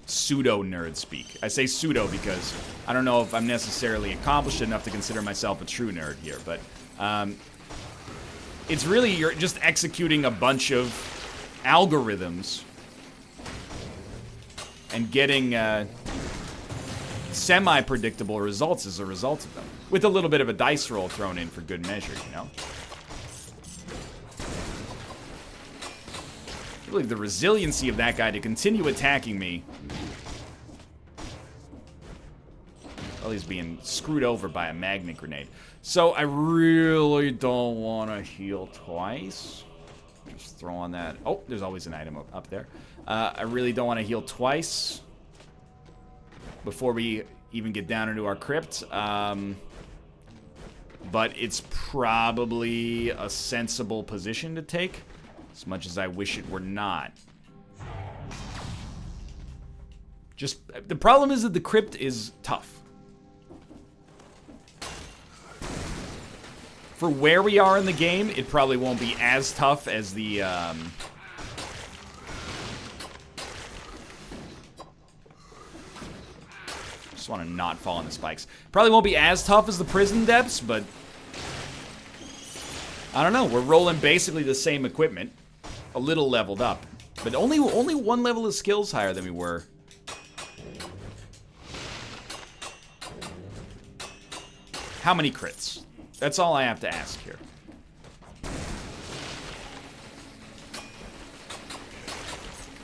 pseudo-nerd speak. I say pseudo because I don't know if I'm necessarily accomplished enough to consider myself a true nerd here, but it's really, you're just executing a bunch of algorithms and getting semi-predictable results as a result of them, with a little bit of a dice roll thrown in for good measure, you know? Really, the resiliency of that guy to continue attacking me while he's being screwed over by a magnet grenade. So I really don't want to heal twice. Just throw on that. Oh, there's always an item up there. I really don't want to heal twice before we even get down into our crypt. But it's probably a sensible position to take, as much as I wish it were not. Just, the problem is that the crypt is tough. For where we are in the game, it probably won't be as tough as the, just want to not fall on the spikes. Probably won't be as tough as the prison depths, but I don't know. We're rolling basically the same equipment, a little leveled up, but only one level of skills higher than we were. How many crits? That's all I have to ask here.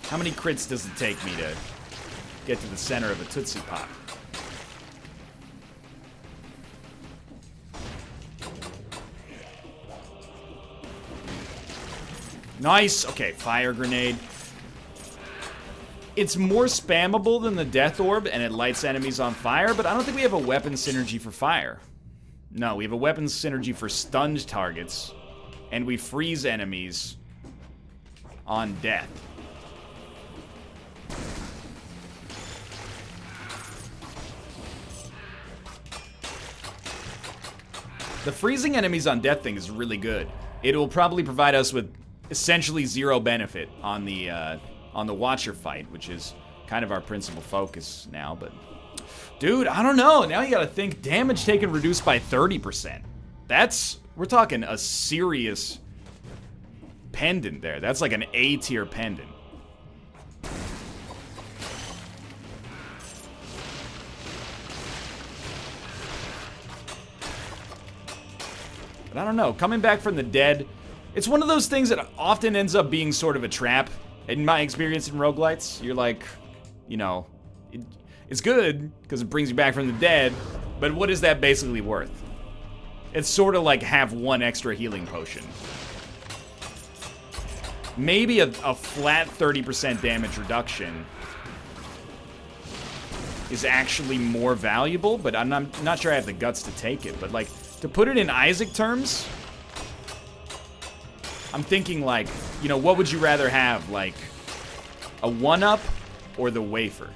How many crits does it take me to get to the center of a Tootsie Pop? Nice. Okay, fire grenade. It's more spammable than the Death Orb, and it lights enemies on fire, but I don't think we have a weapon synergy for fire. No, we have a weapons synergy for stunned targets, and we freeze enemies on death. The freezing enemies on death thing is really good. It will probably provide us with essentially zero benefit on the Watcher fight, which is kind of our principal focus now, but... Dude, I don't know. Now you gotta think damage taken reduced by 30%. We're talking a serious pendant there. That's like an A-tier pendant. But I don't know, coming back from the dead, it's one of those things that often ends up being sort of a trap. In my experience in roguelites, you're like, you know, it's good because it brings you back from the dead, but what is that basically worth? It's sort of like have one extra healing potion. Maybe a flat 30% damage reduction is actually more valuable, but I'm not sure I have the guts to take it. But like, to put it in Isaac terms, I'm thinking like, you know, what would you rather have? Like, a 1-up or the wafer?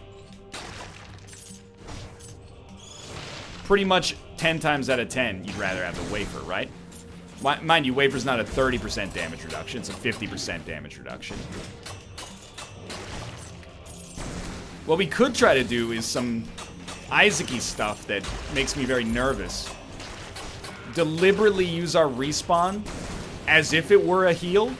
Pretty much 10 times out of 10, you'd rather have the wafer, right? Mind you, wafer's not a 30% damage reduction, it's a 50% damage reduction. What we could try to do is some Isaac-y stuff that makes me very nervous. Deliberately use our respawn as if it were a heal.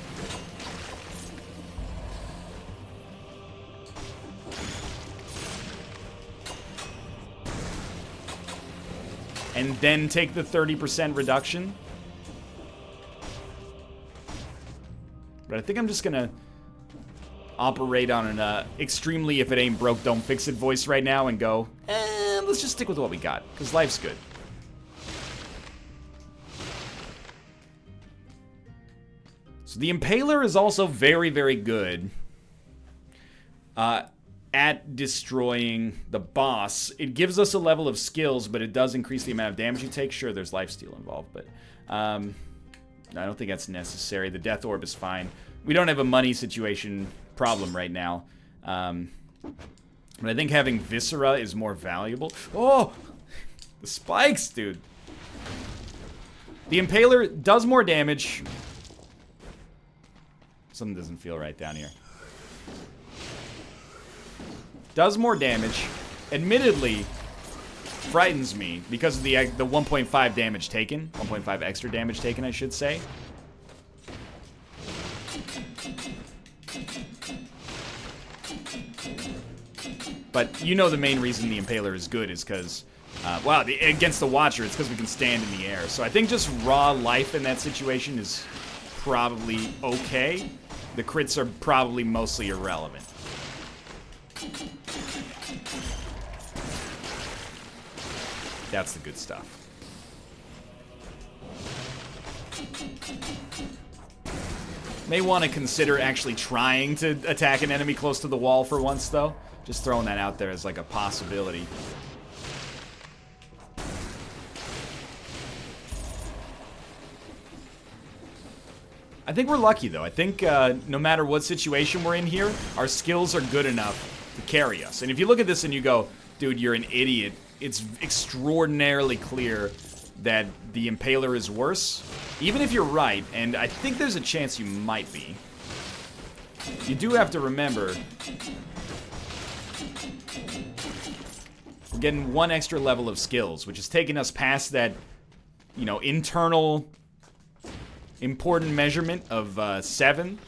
And then take the 30% reduction. But I think I'm just gonna operate on an extremely if it ain't broke, don't fix it voice right now and go, let's just stick with what we got, because life's good. So the Impaler is also very, very good at destroying the boss. It gives us a level of skills, but it does increase the amount of damage you take. Sure, there's lifesteal involved, but I don't think that's necessary. The Death Orb is fine. We don't have a money situation problem right now. But I think having Viscera is more valuable. Oh! The spikes, dude. The Impaler does more damage. Something doesn't feel right down here. Does more damage. Admittedly, frightens me because of the 1.5 damage taken. 1.5 extra damage taken, I should say. But you know the main reason the Impaler is good is because, against the Watcher, it's because we can stand in the air. So I think just raw life in that situation is probably okay. The crits are probably mostly irrelevant. That's the good stuff. May want to consider actually trying to attack an enemy close to the wall for once, though. Just throwing that out there as like a possibility. I think we're lucky, though. I think no matter what situation we're in here, our skills are good enough to carry us. And if you look at this and you go, dude, you're an idiot, it's extraordinarily clear that the Impaler is worse. Even if you're right, and I think there's a chance you might be, you do have to remember we're getting one extra level of skills, which is taking us past that, you know, internal important measurement of 7.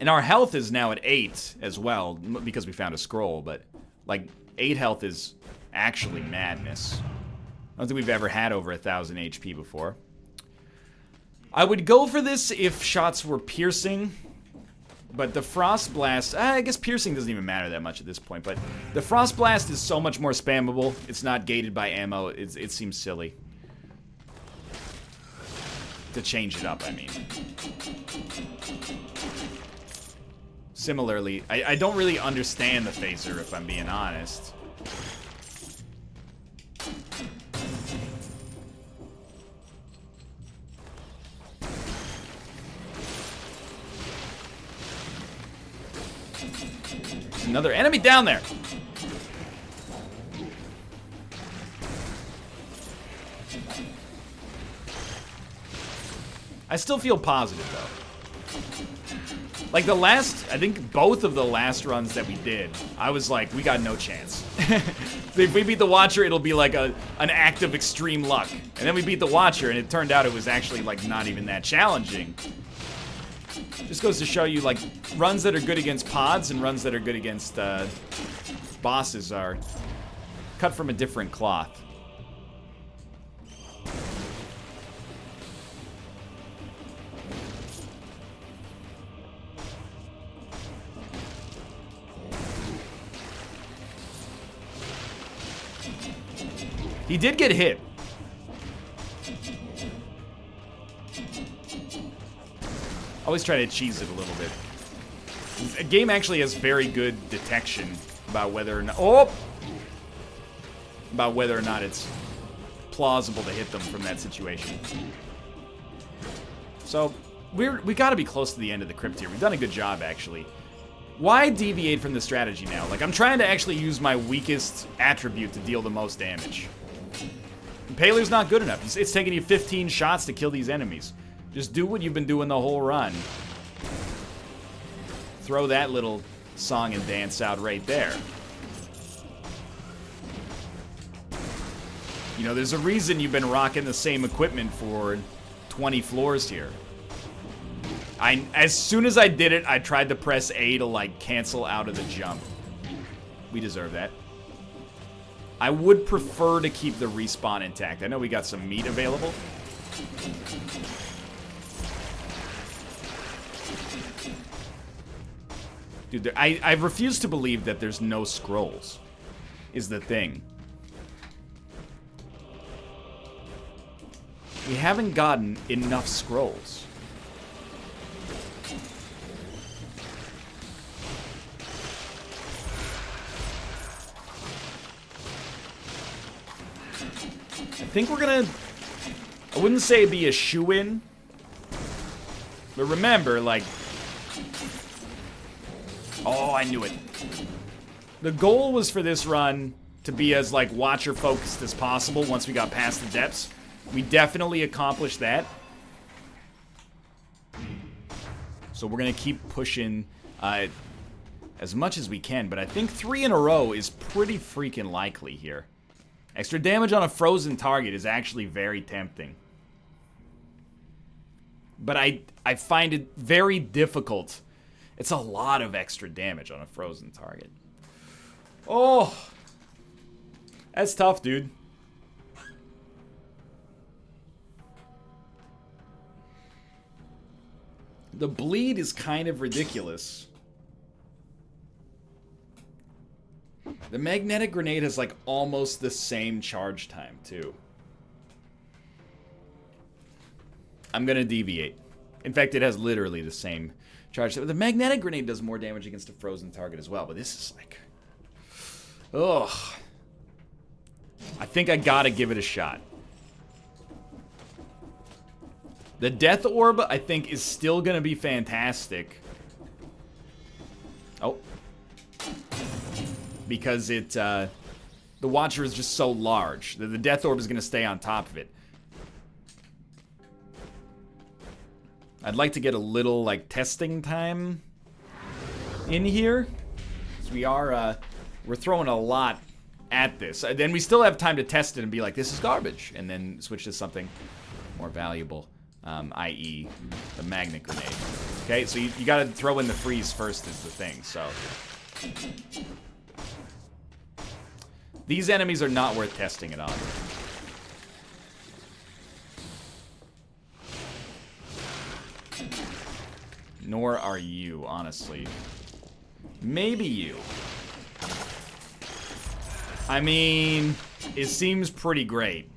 And our health is now at 8 as well, because we found a scroll, but like 8 health is actually madness. I don't think we've ever had over 1,000 HP before. I would go for this if shots were piercing, but the Frost Blast, I guess piercing doesn't even matter that much at this point, but the Frost Blast is so much more spammable. It's not gated by ammo. It seems silly to change it up, I mean. Similarly, I don't really understand the phaser, if I'm being honest. There's another enemy down there. I still feel positive, though. Like the last, I think both of the last runs that we did, I was like, we got no chance. If we beat the Watcher, it'll be like an act of extreme luck. And then we beat the Watcher, and it turned out it was actually like not even that challenging. Just goes to show you, like, runs that are good against pods and runs that are good against bosses are cut from a different cloth. He did get hit. Always try to cheese it a little bit. A game actually has very good detection about whether or not it's plausible to hit them from that situation. So we got to be close to the end of the crypt here. We've done a good job, actually. Why deviate from the strategy now? Like, I'm trying to actually use my weakest attribute to deal the most damage. Impaler's not good enough. It's taking you 15 shots to kill these enemies. Just do what you've been doing the whole run. Throw that little song and dance out right there. You know, there's a reason you've been rocking the same equipment for 20 floors here. As soon as I did it, I tried to press A to, like, cancel out of the jump. We deserve that. I would prefer to keep the respawn intact. I know we got some meat available. Dude, I refuse to believe that there's no scrolls, is the thing. We haven't gotten enough scrolls. I think we're gonna, I wouldn't say be a shoo-in, but remember, like, oh, I knew it. The goal was for this run to be as, like, Watcher-focused as possible once we got past the depths. We definitely accomplished that. So we're gonna keep pushing as much as we can, but I think 3 in a row is pretty freaking likely here. Extra damage on a frozen target is actually very tempting. But I find it very difficult. It's a lot of extra damage on a frozen target. Oh, that's tough, dude. The bleed is kind of ridiculous. The magnetic grenade has, like, almost the same charge time, too. I'm gonna deviate. In fact, it has literally the same charge time. The magnetic grenade does more damage against a frozen target as well, but this is like... Ugh. I think I gotta give it a shot. The Death Orb, I think, is still gonna be fantastic. Oh. Because it, the Watcher is just so large. The Death Orb is going to stay on top of it. I'd like to get a little, like, testing time in here. So we're throwing a lot at this. Then we still have time to test it and be like, this is garbage. And then switch to something more valuable, i.e. the magnet grenade. Okay, so you got to throw in the freeze first is the thing, so... These enemies are not worth testing it on. Nor are you, honestly. Maybe you. I mean, it seems pretty great.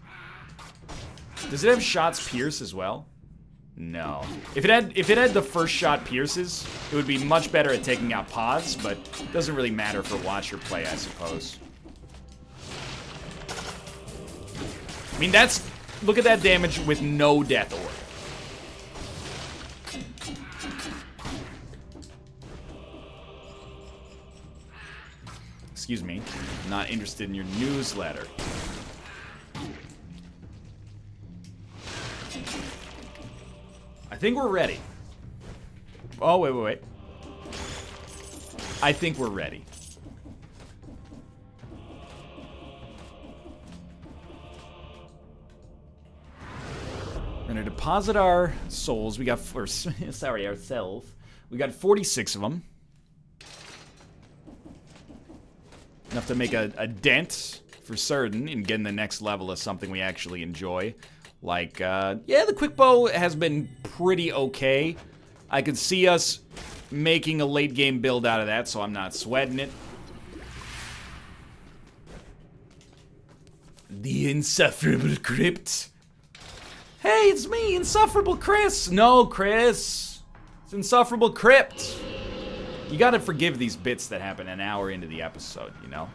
Does it have shots pierce as well? No. If it had the first shot pierces, it would be much better at taking out pods, but it doesn't really matter for Watcher play, I suppose. I mean, look at that damage with no Death Orb. Excuse me. Not interested in your newsletter. I think we're ready. Oh, wait. I think we're ready. We're gonna deposit our souls. We got, ourselves. We got 46 of them. Enough to make a dent, for certain, in getting the next level of something we actually enjoy. Like, yeah, the quick bow has been pretty okay. I could see us making a late game build out of that, so I'm not sweating it. The insufferable crypt. Hey, it's me, insufferable Chris. No, Chris. It's insufferable crypt. You gotta forgive these bits that happen an hour into the episode, you know?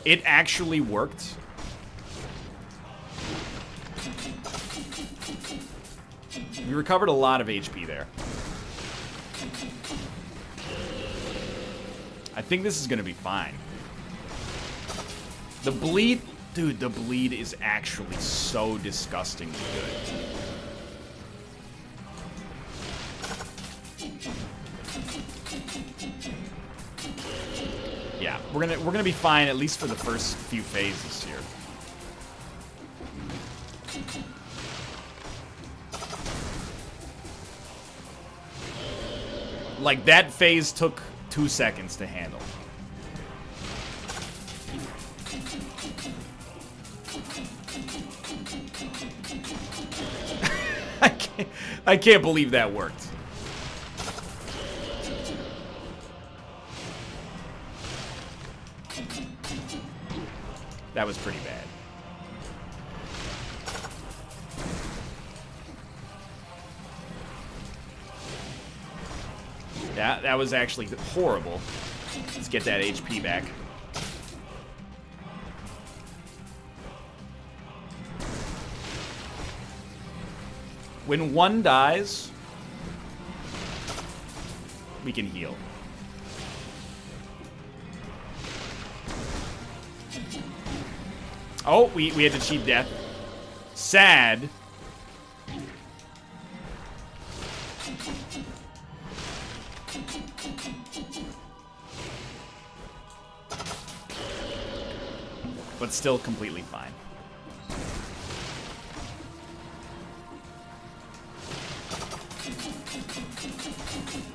It actually worked. We recovered a lot of HP there. I think this is gonna be fine. The bleed, dude, the bleed is actually so disgustingly good. Yeah, we're gonna be fine at least for the first few phases here. Like, that phase took 2 seconds to handle. I can't believe that worked. That was pretty bad. Yeah, that was actually horrible. Let's get that HP back. When one dies, we can heal. Oh, we had to cheat death. Sad. But still completely fine.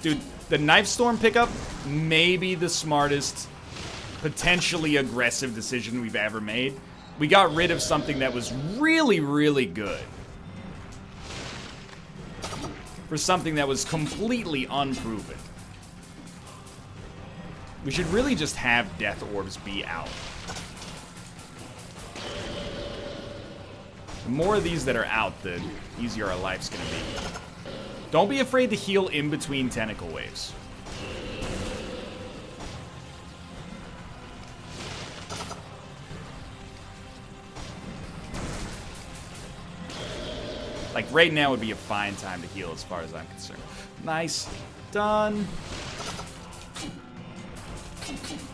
Dude, the Knife Storm pickup may be the smartest, potentially aggressive decision we've ever made. We got rid of something that was really, really good for something that was completely unproven. We should really just have Death Orbs be out. The more of these that are out, the easier our life's gonna be. Don't be afraid to heal in between tentacle waves. Like, right now would be a fine time to heal as far as I'm concerned. Nice. Done.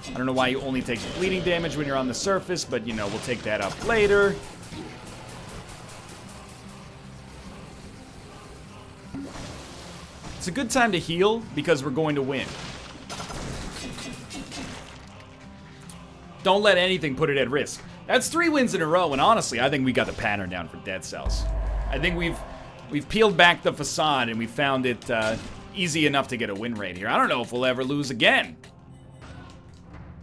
I don't know why you only take bleeding damage when you're on the surface, but, you know, we'll take that up later. It's a good time to heal because we're going to win. Don't let anything put it at risk. That's 3 wins in a row, and honestly, I think we got the pattern down for Dead Cells. I think we've peeled back the facade and we found it easy enough to get a win rate here. I don't know if we'll ever lose again.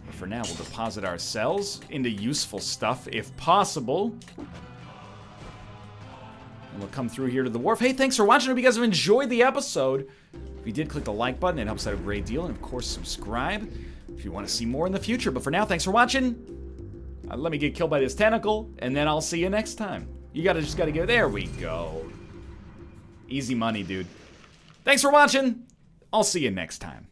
But for now, we'll deposit our cells into useful stuff if possible. And we'll come through here to the wharf. Hey, thanks for watching. I hope you guys have enjoyed the episode. If you did, click the like button. It helps out a great deal. And of course, subscribe if you want to see more in the future. But for now, thanks for watching. Let me get killed by this tentacle, and then I'll see you next time. You just gotta go. There we go. Easy money, dude. Thanks for watching. I'll see you next time.